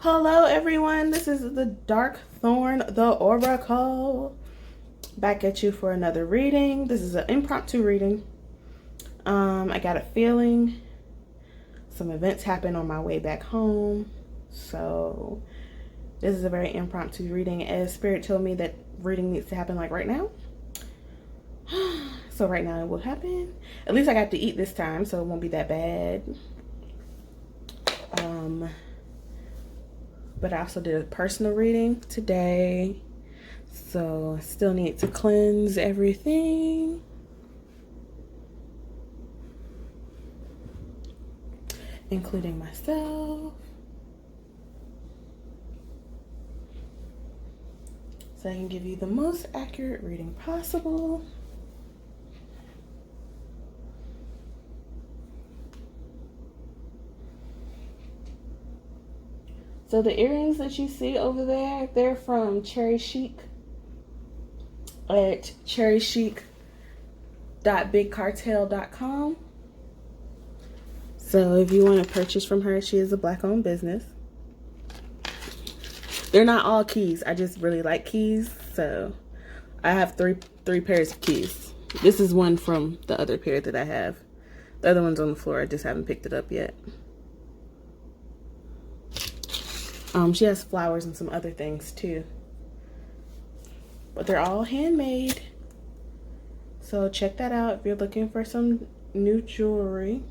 Hello everyone, this is the Dark Thorn, the Oracle, back at you for another reading. This is an impromptu reading. I got a feeling some events happened on my way back home, so this is a very impromptu reading, as Spirit told me that reading needs to happen like right now. So right now it will happen. At least I got to eat this time, so it won't be that bad. But I also did a personal reading today, so I still need to cleanse everything. Including myself. So I can give you the most accurate reading possible. So the earrings that you see over there, they're from Cherry Chic at cherrychic.bigcartel.com. So if you want to purchase from her, she is a Black-owned business. They're not all keys. I just really like keys, so I have three pairs of keys. This is one from the other pair that I have. The other one's on the floor. I just haven't picked it up yet. She has flowers and some other things too. But they're all handmade. So check that out if you're looking for some new jewelry.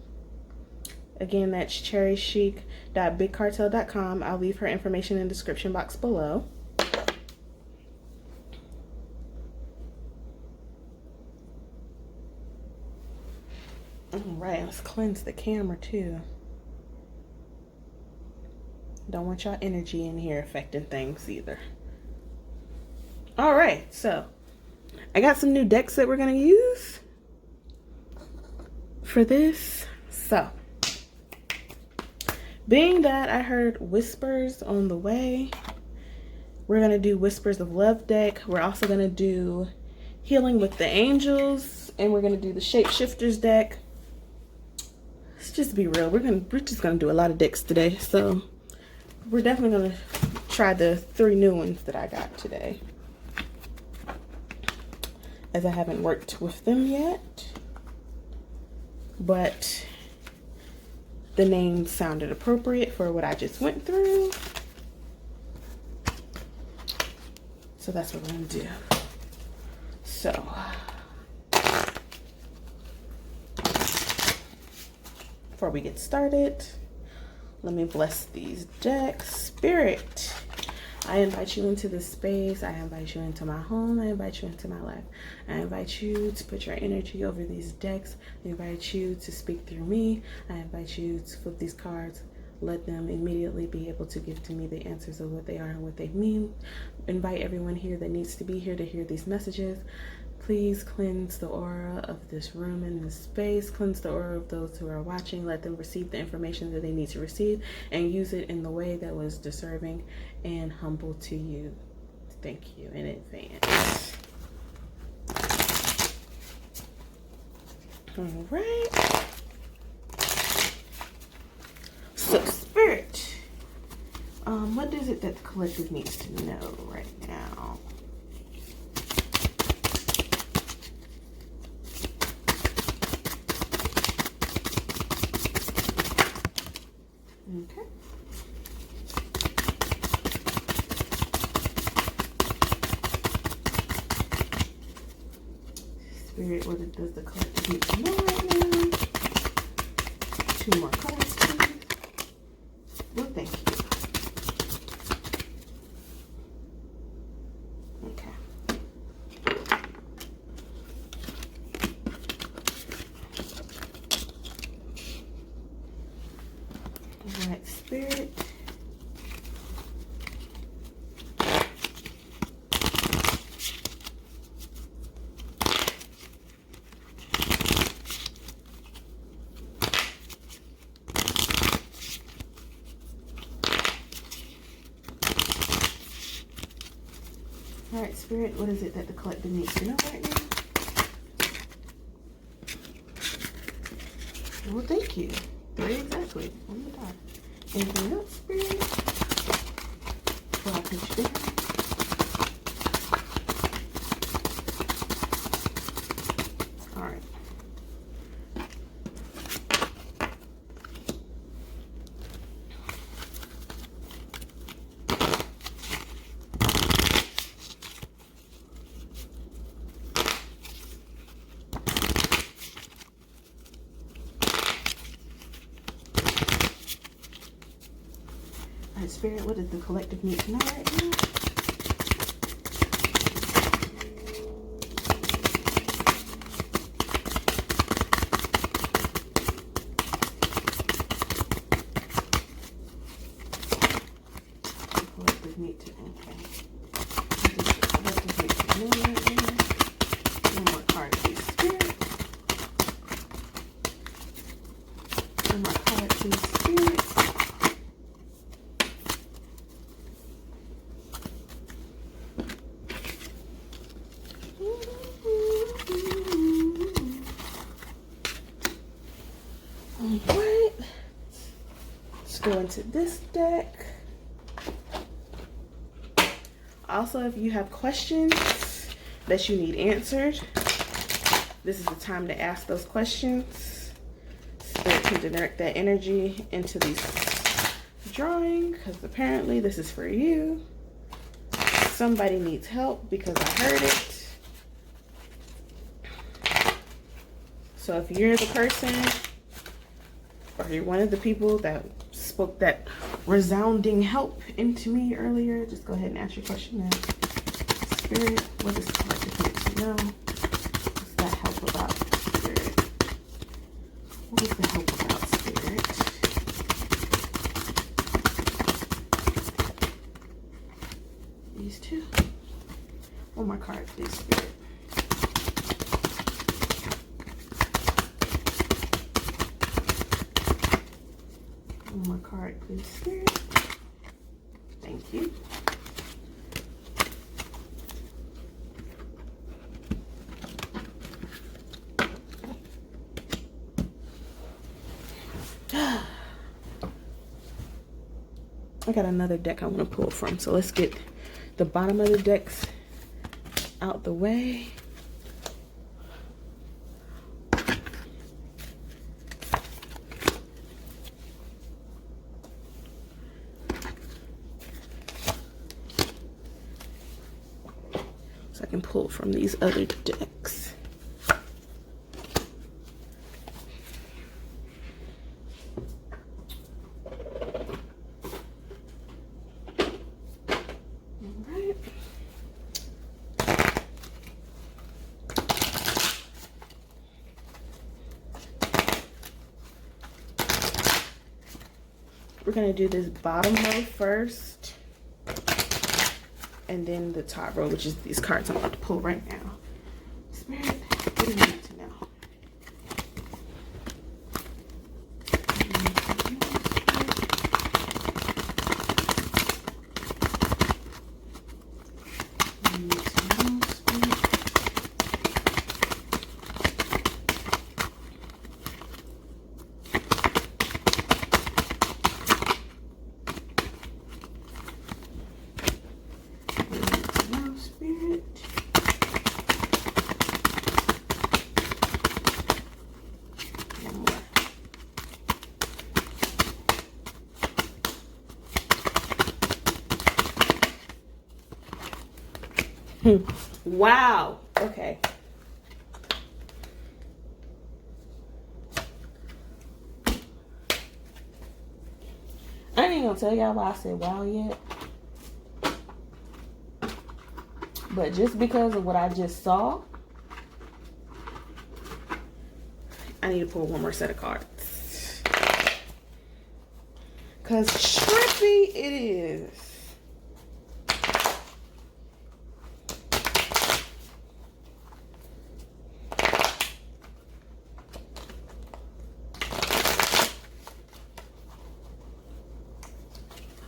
Again, that's cherrychic.bigcartel.com. I'll leave her information in the description box below. Alright, let's cleanse the camera too. Don't want y'all energy in here affecting things either. Alright, so I got some new decks that we're going to use for this. So, being that I heard whispers on the way, we're going to do Whispers of Love deck. We're also going to do Healing with the Angels, and we're going to do the Shapeshifters deck. Let's just be real. We're just going to do a lot of decks today, so we're definitely going to try the 3 new ones that I got today, as I haven't worked with them yet, but the names sounded appropriate for what I just went through. So that's what we're going to do. So, before we get started, let me bless these decks. Spirit, I invite you into this space. I invite you into my home. I invite you into my life. I invite you to put your energy over these decks. I invite you to speak through me. I invite you to flip these cards. Let them immediately be able to give to me the answers of what they are and what they mean. Invite everyone here that needs to be here to hear these messages. Please cleanse the aura of this room and this space. Cleanse the aura of those who are watching. Let them receive the information that they need to receive and use it in the way that was deserving and humble to you. Thank you in advance. All right. So, Spirit, what is it that the collective needs to know right now? Okay. Spirit, what does the collective need to know right now? 2 more cards, please. Well, thank you. Okay. All right, Spirit. All right, Spirit, what is it that the collective needs to know right now? Well, thank you. 3 exactly. On the dot. Anything else, Spirit? Pinch down. All right. All right, Spirit, what does the collective need to know right now? Collective need to, okay. Collective need to know right now. One more card, please, Spirit. One more card, please, Spirit. Alright, let's go into this deck. Also, if you have questions that you need answered, this is the time to ask those questions. Spirit can direct that energy into these drawing, because apparently this is for you. Somebody needs help because I heard it. So if you're the person, or you're one of the people that spoke that resounding help into me earlier, just go ahead and ask your question now. Spirit, what is the collective need to know? What's that help about, Spirit? What is the help about, Spirit? These two. One more card, please, Spirit. One more card, please, Spirit. Thank you. I got another deck I want to pull from, so let's get the bottom of the decks out the way. So I can pull from these other decks. We're gonna do this bottom row first, and then the top row, which is these cards I'm about to pull right now. Spirit, what do you need to know? Wow. Okay. I ain't gonna tell y'all why I said wow yet. But just because of what I just saw, I need to pull one more set of cards. Cause trippy it is.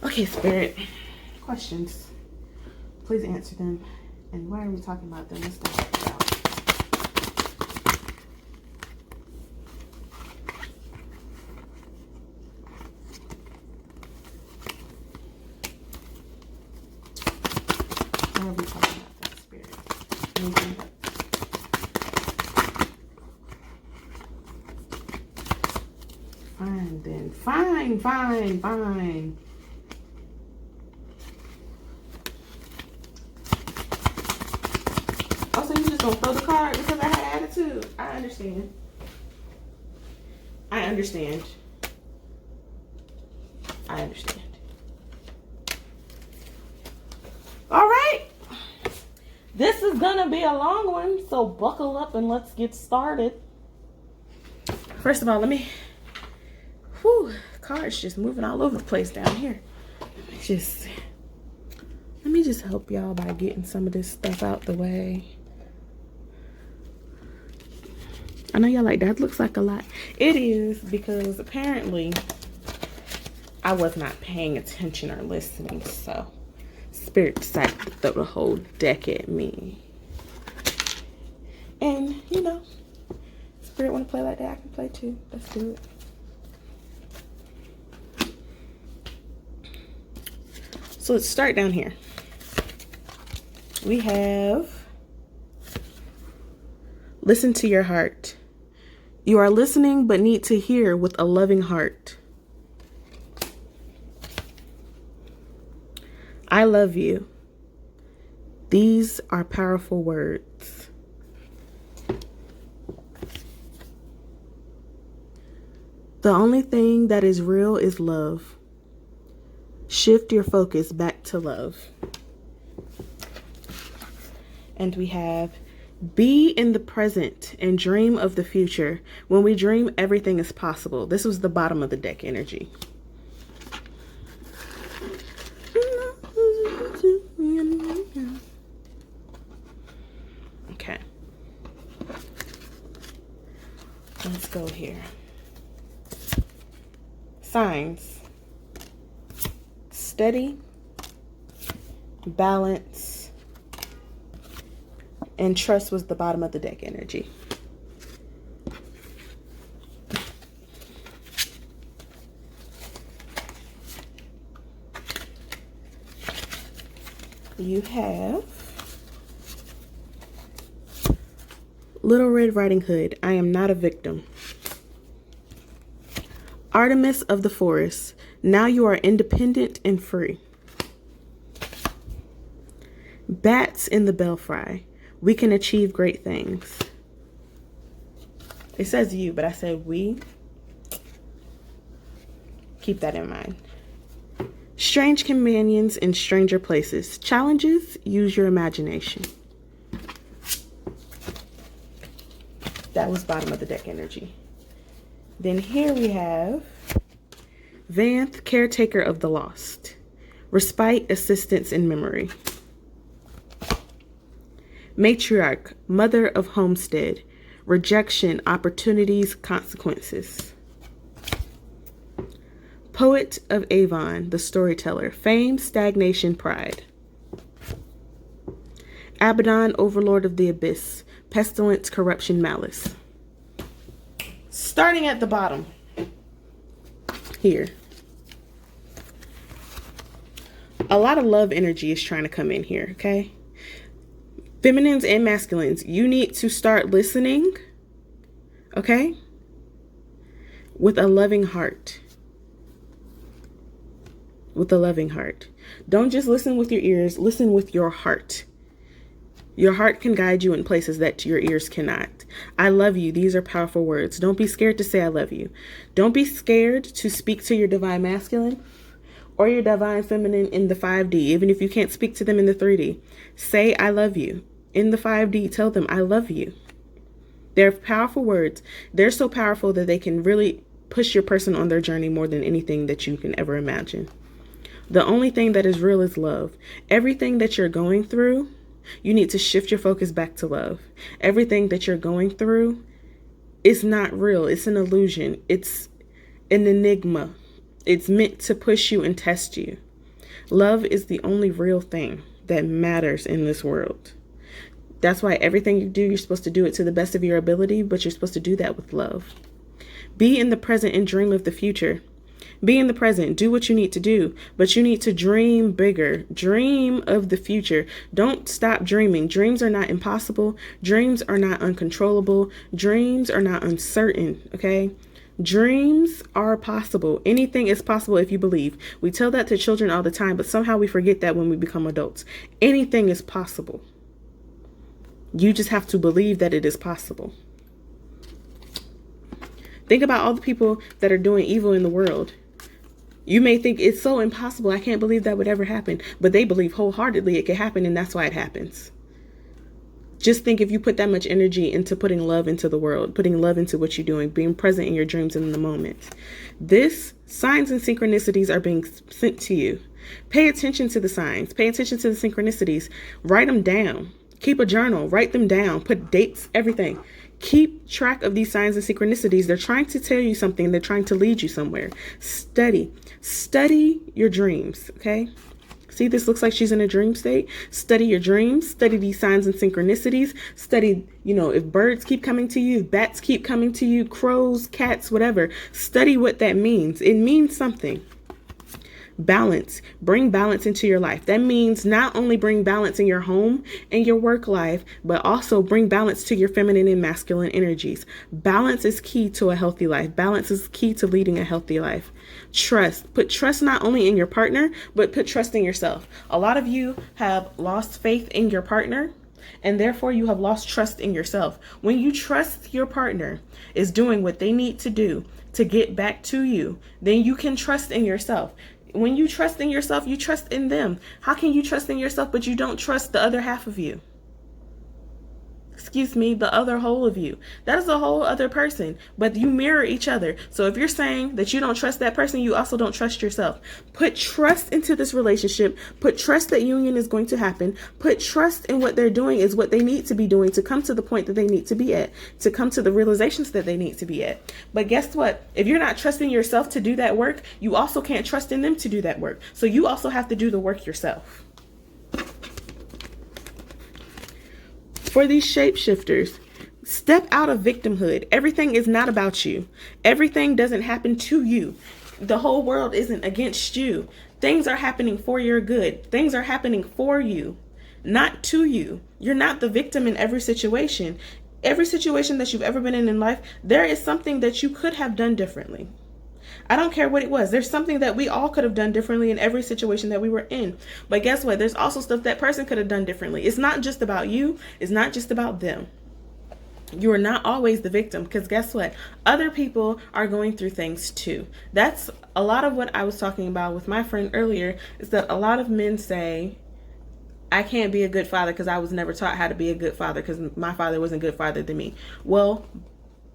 Okay, Spirit. Questions. Please answer them. And why are we talking about them? Let's talk about. Where are we talking about that spirit? Fine then. Fine, fine, fine. Oh, so you just gonna throw the card because I had attitude? I understand. I understand. I understand. All right. This is gonna be a long one, so buckle up and let's get started. First of all, let me... Whew, cards just moving all over the place down here. Let me just help y'all by getting some of this stuff out the way. I know y'all like, that looks like a lot. It is, because apparently I was not paying attention or listening, so Spirit decided to throw the whole deck at me. And, you know, Spirit want to play like that, I can play too. Let's do it. So let's start down here. We have, listen to your heart. You are listening but need to hear with a loving heart. I love you. These are powerful words. The only thing that is real is love. Shift your focus back to love. And we have, be in the present and dream of the future. When we dream, everything is possible. This was the bottom of the deck energy. Okay. Let's go here. Signs. Steady, balance, and trust was the bottom of the deck energy. You have Little Red Riding Hood. I am not a victim. Artemis of the Forest. Now you are independent and free. Bats in the belfry. We can achieve great things. It says you, but I said we. Keep that in mind. Strange companions in stranger places. Challenges, use your imagination. That was bottom of the deck energy. Then here we have Vanth, caretaker of the lost. Respite, assistance, and memory. Matriarch, mother of homestead. Rejection, opportunities, consequences. Poet of Avon, the storyteller. Fame, stagnation, pride. Abaddon, overlord of the abyss. Pestilence, corruption, malice. Starting at the bottom. Here. A lot of love energy is trying to come in here, okay? Feminines and masculines, you need to start listening, okay? With a loving heart. With a loving heart. Don't just listen with your ears, listen with your heart. Your heart can guide you in places that your ears cannot. I love you. These are powerful words. Don't be scared to say I love you. Don't be scared to speak to your divine masculine or your divine feminine in the 5D, even if you can't speak to them in the 3D. Say I love you. In the 5D, tell them I love you. They're powerful words. They're so powerful that they can really push your person on their journey more than anything that you can ever imagine. The only thing that is real is love. Everything that you're going through, you need to shift your focus back to love. Everything that you're going through is not real. It's an illusion. It's an enigma. It's meant to push you and test you. Love is the only real thing that matters in this world. That's why everything you do, you're supposed to do it to the best of your ability, but you're supposed to do that with love. Be in the present and dream of the future. Be in the present. Do what you need to do. But you need to dream bigger. Dream of the future. Don't stop dreaming. Dreams are not impossible. Dreams are not uncontrollable. Dreams are not uncertain. Okay? Dreams are possible. Anything is possible if you believe. We tell that to children all the time, but somehow we forget that when we become adults. Anything is possible. You just have to believe that it is possible. Think about all the people that are doing evil in the world. You may think it's so impossible. I can't believe that would ever happen. But they believe wholeheartedly it could happen, and that's why it happens. Just think if you put that much energy into putting love into the world, putting love into what you're doing, being present in your dreams and in the moment. This signs and synchronicities are being sent to you. Pay attention to the signs. Pay attention to the synchronicities. Write them down. Keep a journal. Write them down. Put dates, everything. Keep track of these signs and synchronicities. They're trying to tell you something. They're trying to lead you somewhere. Study. Study your dreams, okay? See, this looks like she's in a dream state. Study your dreams. Study these signs and synchronicities. Study, if birds keep coming to you, if bats keep coming to you, crows, cats, whatever. Study what that means. It means something. Balance. Bring balance into your life. That means not only bring balance in your home and your work life, but also bring balance to your feminine and masculine energies. Balance is key to a healthy life. Balance is key to leading a healthy life. Trust. Put trust not only in your partner, but put trust in yourself. A lot of you have lost faith in your partner, and therefore you have lost trust in yourself. When you trust your partner is doing what they need to do to get back to you, then you can trust in yourself. When you trust in yourself, you trust in them. How can you trust in yourself, but you don't trust the other half of you? The other whole of you. That is a whole other person, but you mirror each other. So if you're saying that you don't trust that person, you also don't trust yourself. Put trust into this relationship. Put trust that union is going to happen. Put trust in what they're doing is what they need to be doing to come to the point that they need to be at, to come to the realizations that they need to be at. But guess what? If you're not trusting yourself to do that work, you also can't trust in them to do that work. So you also have to do the work yourself. For these shapeshifters, step out of victimhood. Everything is not about you. Everything doesn't happen to you. The whole world isn't against you. Things are happening for your good. Things are happening for you, not to you. You're not the victim in every situation. Every situation that you've ever been in life, there is something that you could have done differently. I don't care what it was. There's something that we all could have done differently in every situation that we were in. But guess what? There's also stuff that person could have done differently. It's not just about you. It's not just about them. You are not always the victim, because guess what? Other people are going through things too. That's a lot of what I was talking about with my friend earlier, is that a lot of men say, I can't be a good father because I was never taught how to be a good father because my father wasn't a good father than me. Well,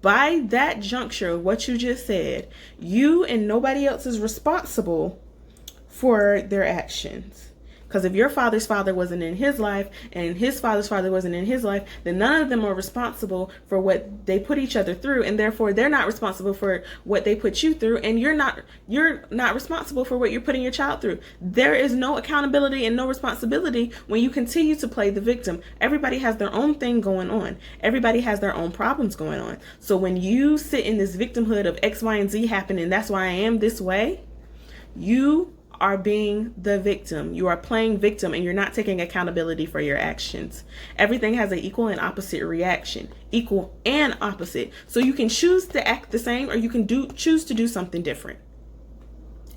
by that juncture, what you just said, you and nobody else is responsible for their actions. Because if your father's father wasn't in his life and his father's father wasn't in his life, then none of them are responsible for what they put each other through, and therefore they're not responsible for what they put you through, and you're not responsible for what you're putting your child through. There is no accountability and no responsibility when you continue to play the victim. Everybody has their own thing going on. Everybody has their own problems going on. So when you sit in this victimhood of X, Y, and Z happening, that's why I am this way, you are being the victim. You are playing victim, and you're not taking accountability for your actions. Everything has an equal and opposite reaction. Equal and opposite. So you can choose to act the same, or you can choose to do something different.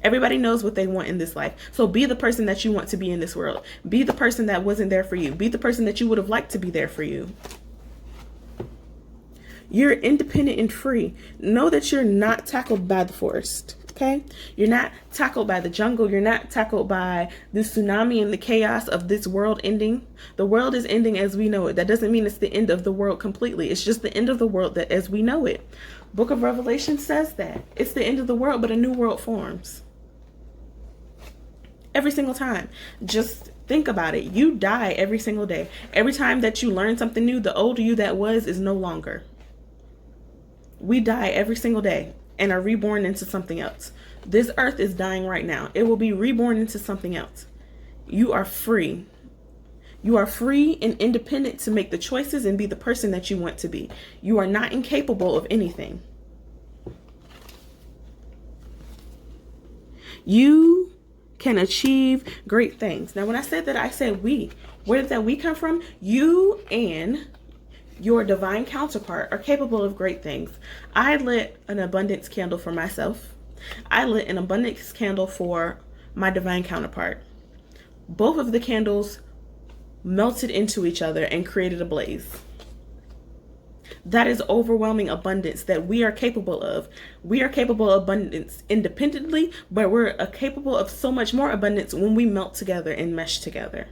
Everybody knows what they want in this life. So be the person that you want to be in this world. Be the person that wasn't there for you. Be the person that you would have liked to be there for you. You're independent and free. Know that you're not tackled by the forest. Okay? You're not tackled by the jungle. You're not tackled by the tsunami and the chaos of this world ending. The world is ending as we know it. That doesn't mean it's the end of the world completely. It's just the end of the world that as we know it. Book of Revelation says that. It's the end of the world, but a new world forms. Every single time. Just think about it. You die every single day. Every time that you learn something new, the old you that was is no longer. We die every single day and are reborn into something else. This earth is dying right now. It will be reborn into something else. You are free. You are free and independent to make the choices and be the person that you want to be. You are not incapable of anything. You can achieve great things. Now, when I said we, where did that we come from? You and your divine counterpart are capable of great things. I lit an abundance candle for myself. I lit an abundance candle for my divine counterpart. Both of the candles melted into each other and created a blaze. That is overwhelming abundance that we are capable of. We are capable of abundance independently, but we're capable of so much more abundance when we melt together and mesh together.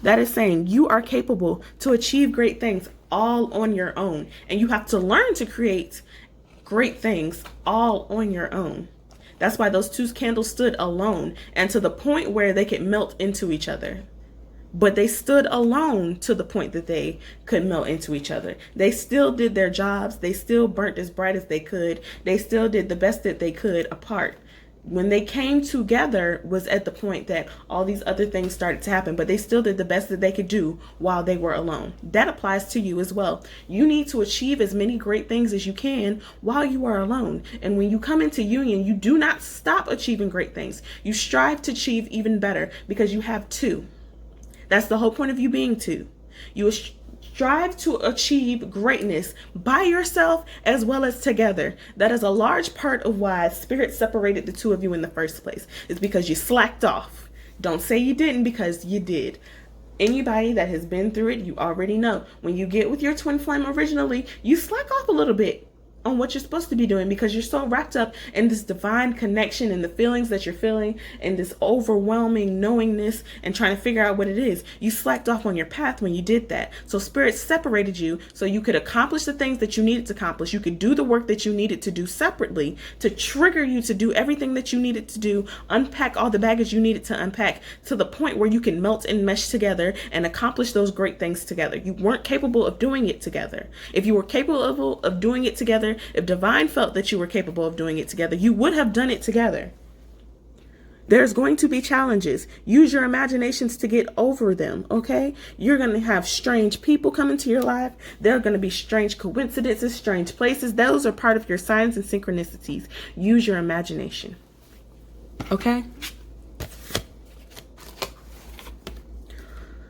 That is saying you are capable to achieve great things all on your own. And you have to learn to create great things all on your own. That's why those two candles stood alone and to the point where they could melt into each other. But they stood alone to the point that they could melt into each other. They still did their jobs. They still burnt as bright as they could. They still did the best that they could apart. When they came together was at the point that all these other things started to happen, but they still did the best that they could do while they were alone. That applies to you as well. You need to achieve as many great things as you can while you are alone. And when you come into union, you do not stop achieving great things. You strive to achieve even better because you have two. That's the whole point of you being two. You strive to achieve greatness by yourself as well as together. That is a large part of why Spirit separated the two of you in the first place. It's because you slacked off. Don't say you didn't, because you did. Anybody that has been through it, you already know. When you get with your twin flame originally, you slack off a little bit on what you're supposed to be doing because you're so wrapped up in this divine connection and the feelings that you're feeling and this overwhelming knowingness and trying to figure out what it is. You slacked off on your path when you did that. So Spirit separated you so you could accomplish the things that you needed to accomplish. You could do the work that you needed to do separately to trigger you to do everything that you needed to do, unpack all the baggage you needed to unpack to the point where you can melt and mesh together and accomplish those great things together. You weren't capable of doing it together. If you were capable of doing it together, if Divine felt that you were capable of doing it together, you would have done it together. There's going to be challenges. Use your imaginations to get over them, okay? You're going to have strange people come into your life. There are going to be strange coincidences, strange places. Those are part of your signs and synchronicities. Use your imagination, okay?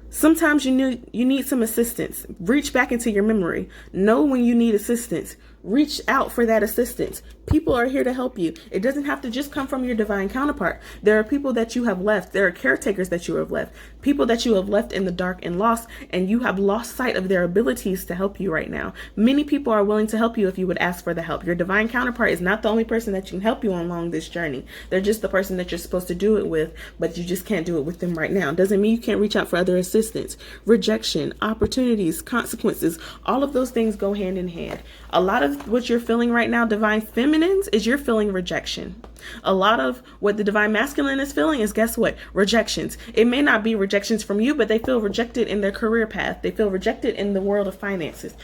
Sometimes you need some assistance. Reach back into your memory. Know when you need assistance. Reach out for that assistance. People are here to help you. It doesn't have to just come from your divine counterpart. There are people that you have left. There are caretakers that you have left. People that you have left in the dark and lost, and you have lost sight of their abilities to help you right now. Many people are willing to help you if you would ask for the help. Your divine counterpart is not the only person that can help you along this journey. They're just the person that you're supposed to do it with, but you just can't do it with them right now. Doesn't mean you can't reach out for other assistance. Rejection, opportunities, consequences, all of those things go hand in hand. A lot of what you're feeling right now, divine feminines, is you're feeling rejection. A lot of what the divine masculine is feeling is, guess what? Rejections. It may not be rejections from you, but they feel rejected in their career path. They feel rejected in the world of finances.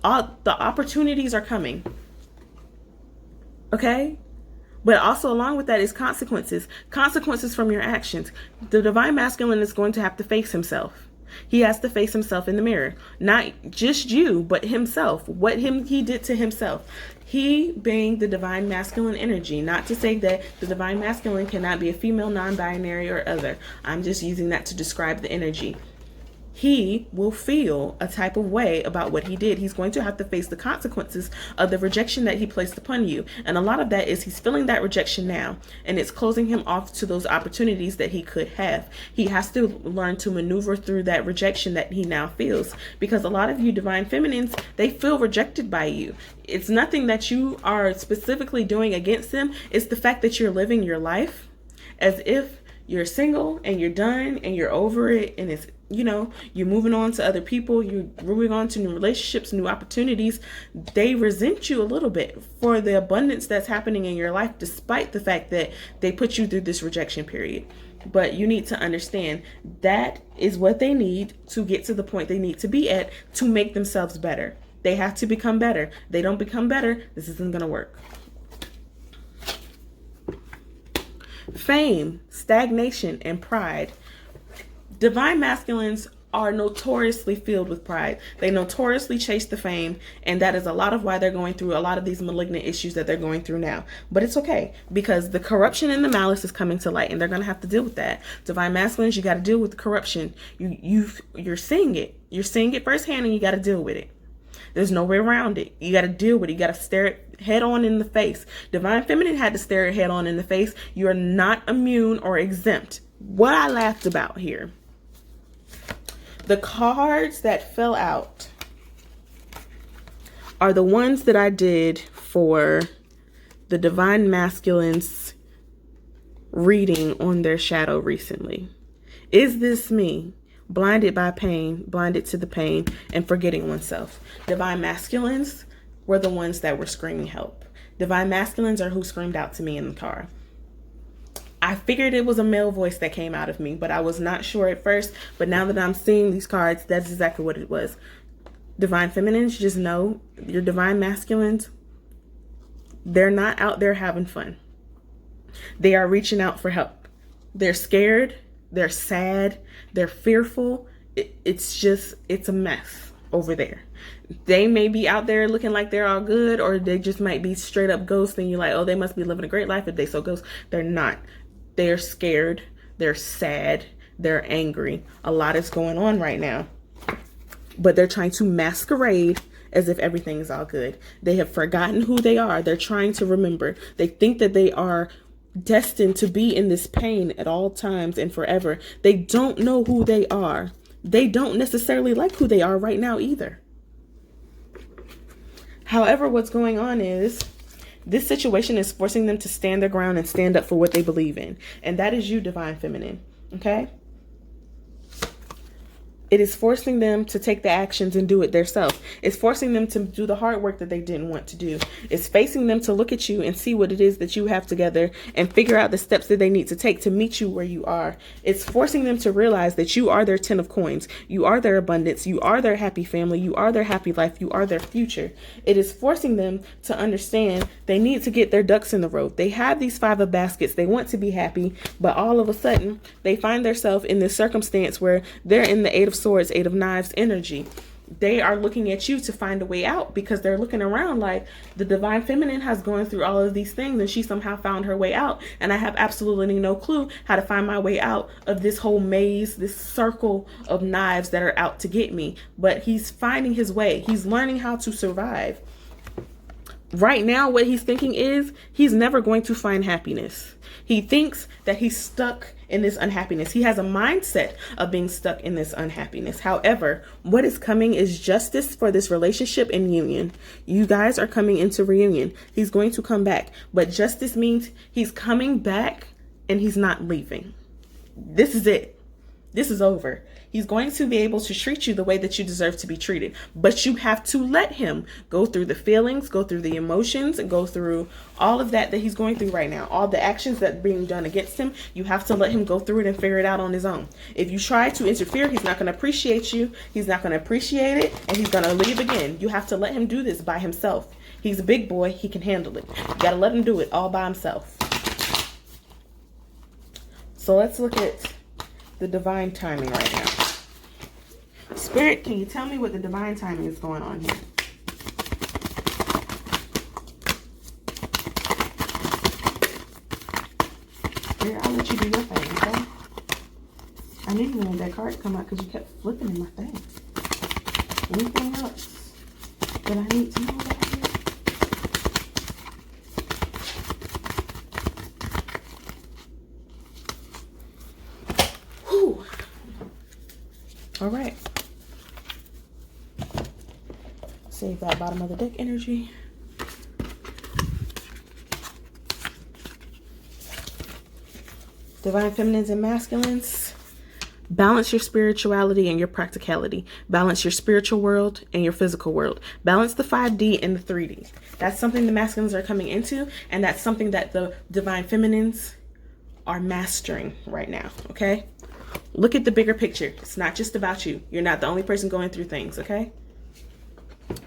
All the opportunities are coming. Okay? But also along with that is consequences. Consequences from your actions. The divine masculine is going to have to face himself. He has to face himself in the mirror. Not just you, but himself. What he did to himself. He being the divine masculine energy. Not to say that the divine masculine cannot be a female, non-binary, or other. I'm just using that to describe the energy. He will feel a type of way about what he did. He's going to have to face the consequences of the rejection that he placed upon you. And a lot of that is he's feeling that rejection now, and it's closing him off to those opportunities that he could have. He has to learn to maneuver through that rejection that he now feels, because a lot of you divine feminines, they feel rejected by you. It's nothing that you are specifically doing against them. It's the fact that you're living your life as if you're single and you're done and you're over it, and it's, you know, you're moving on to other people, you're moving on to new relationships, new opportunities. They resent you a little bit for the abundance that's happening in your life, despite the fact that they put you through this rejection period. But you need to understand that is what they need to get to the point they need to be at to make themselves better. They have to become better. They don't become better, this isn't going to work. Fame, stagnation, and pride. Divine masculines are notoriously filled with pride. They notoriously chase the fame, and that is a lot of why they're going through a lot of these malignant issues that they're going through now. But it's okay, because the corruption and the malice is coming to light, and they're going to have to deal with that. Divine masculines, you got to deal with the corruption. You're seeing it. You're seeing it firsthand, and you got to deal with it. There's no way around it. You got to deal with it. You got to stare it head on in the face. Divine feminine had to stare it head on in the face. You are not immune or exempt. What I laughed about here, the cards that fell out are the ones that I did for the divine masculines reading on their shadow recently. Is this me? Blinded by pain, blinded to the pain, and forgetting oneself. Divine masculines were the ones that were screaming help. Divine masculines are who screamed out to me in the car. I figured it was a male voice that came out of me, but I was not sure at first. But now that I'm seeing these cards, that's exactly what it was. Divine feminines, just know your divine masculines, they're not out there having fun. They are reaching out for help. They're scared. They're sad. They're fearful. It's a mess over there. They may be out there looking like they're all good, or they just might be straight up ghosts, and you're like, oh, they must be living a great life if they so ghosts. They're not. They're scared. They're sad. They're angry. A lot is going on right now. But they're trying to masquerade as if everything is all good. They have forgotten who they are. They're trying to remember. They think that they are destined to be in this pain at all times and forever. They don't know who they are. They don't necessarily like who they are right now either. However, what's going on is this situation is forcing them to stand their ground and stand up for what they believe in. And that is you, divine feminine. Okay? It is forcing them to take the actions and do it themselves. It's forcing them to do the hard work that they didn't want to do. It's facing them to look at you and see what it is that you have together and figure out the steps that they need to take to meet you where you are. It's forcing them to realize that you are their 10 of coins. You are their abundance. You are their happy family. You are their happy life. You are their future. It is forcing them to understand they need to get their ducks in the row. They have these 5 of baskets. They want to be happy, but all of a sudden they find themselves in this circumstance where they're in the 8 of Swords, 8 of Knives energy. They are looking at you to find a way out because they're looking around like the divine feminine has gone through all of these things and she somehow found her way out, and I have absolutely no clue how to find my way out of this whole maze, this circle of knives that are out to get me. But he's finding his way. He's learning how to survive. Right now, what he's thinking is he's never going to find happiness. He thinks that he's stuck in this unhappiness. He has a mindset of being stuck in this unhappiness. However, what is coming is justice for this relationship and union. You guys are coming into reunion. He's going to come back, but justice means he's coming back and he's not leaving. This is it. This is over. He's going to be able to treat you the way that you deserve to be treated. But you have to let him go through the feelings, go through the emotions, and go through all of that he's going through right now. All the actions that are being done against him, you have to let him go through it and figure it out on his own. If you try to interfere, he's not going to appreciate you. He's not going to appreciate it, and he's going to leave again. You have to let him do this by himself. He's a big boy. He can handle it. You got to let him do it all by himself. So let's look at the divine timing right now. Spirit, can you tell me what the divine timing is going on here? Spirit, I'll let you do your thing, okay? I knew you wanted that card to come out because you kept flipping in my thing. Anything else that I need to know about here? Whew. All right. Save that bottom of the deck energy. Divine feminines and masculines, balance your spirituality and your practicality. Balance your spiritual world and your physical world. Balance the 5D and the 3D. That's something the masculines are coming into, and that's something that the divine feminines are mastering right now, okay? Look at the bigger picture. It's not just about you. You're not the only person going through things, okay?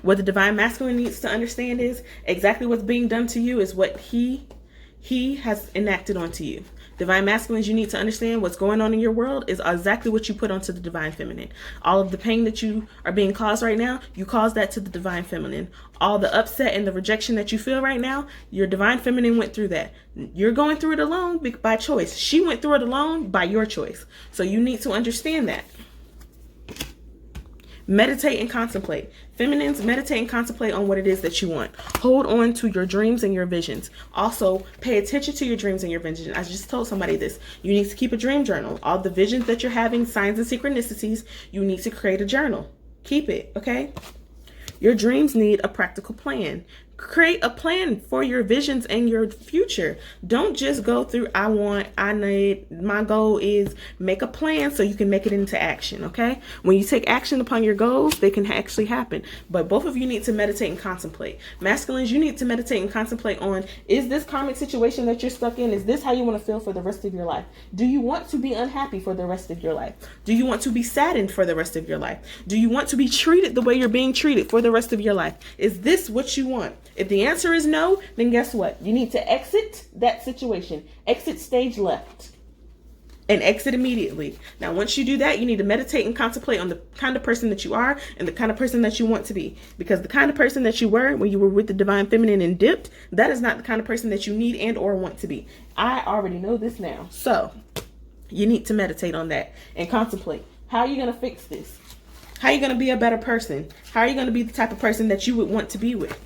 What the divine masculine needs to understand is exactly what's being done to you is what he has enacted onto you. Divine masculines, you need to understand what's going on in your world is exactly what you put onto the divine feminine. All of the pain that you are being caused right now, you cause that to the divine feminine. All the upset and the rejection that you feel right now, your divine feminine went through that. You're going through it alone by choice. She went through it alone by your choice. So you need to understand that. Meditate and contemplate. Feminines, meditate and contemplate on what it is that you want. Hold on to your dreams and your visions. Also, pay attention to your dreams and your visions. I just told somebody this. You need to keep a dream journal. All the visions that you're having, signs and synchronicities, you need to create a journal. Keep it, okay? Your dreams need a practical plan. Create a plan for your visions and your future. Don't just go through, I need, my goal is, make a plan so you can make it into action, okay? When you take action upon your goals, they can actually happen. But both of you need to meditate and contemplate. Masculines, you need to meditate and contemplate on, is this karmic situation that you're stuck in, is this how you want to feel for the rest of your life? Do you want to be unhappy for the rest of your life? Do you want to be saddened for the rest of your life? Do you want to be treated the way you're being treated for the rest of your life? Is this what you want? If the answer is no, then guess what? You need to exit that situation. Exit stage left. And exit immediately. Now, once you do that, you need to meditate and contemplate on the kind of person that you are and the kind of person that you want to be. Because the kind of person that you were when you were with the divine feminine and dipped, that is not the kind of person that you need and or want to be. I already know this now. So, you need to meditate on that and contemplate. How are you going to fix this? How are you going to be a better person? How are you going to be the type of person that you would want to be with?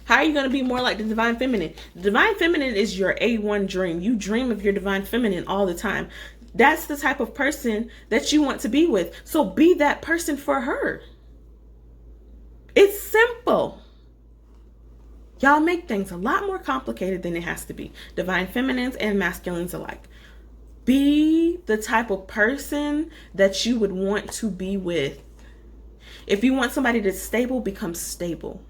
How are you going to be more like the divine feminine? The divine feminine is your A1 dream. You dream of your divine feminine all the time. That's the type of person that you want to be with. So be that person for her. It's simple. Y'all make things a lot more complicated than it has to be. Divine feminines and masculines alike. Be the type of person that you would want to be with. If you want somebody that's stable, become stable.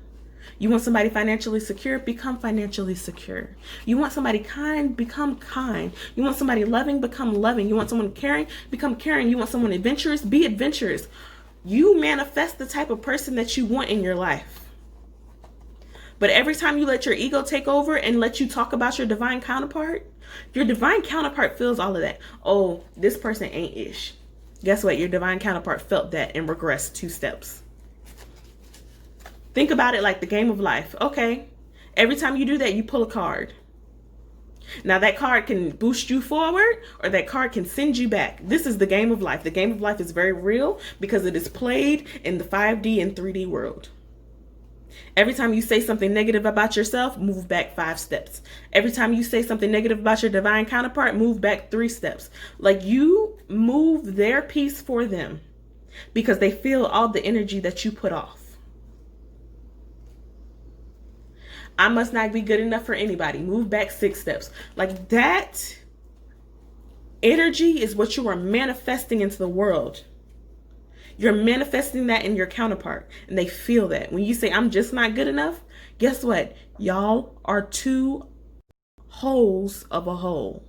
You want somebody financially secure, become financially secure. You want somebody kind, become kind. You want somebody loving, become loving. You want someone caring, become caring. You want someone adventurous, be adventurous. You manifest the type of person that you want in your life. But every time you let your ego take over and let you talk about your divine counterpart feels all of that. Oh, this person ain't ish. Guess what? Your divine counterpart felt that and regressed 2 steps. Think about it like the game of life. Okay, every time you do that, you pull a card. Now that card can boost you forward or that card can send you back. This is the game of life. The game of life is very real because it is played in the 5D and 3D world. Every time you say something negative about yourself, move back 5 steps. Every time you say something negative about your divine counterpart, move back 3 steps. Like you move their piece for them because they feel all the energy that you put off. I must not be good enough for anybody. Move back 6 steps. Like that energy is what you are manifesting into the world. You're manifesting that in your counterpart and they feel that. When you say, I'm just not good enough, guess what? Y'all are 2 holes of a hole.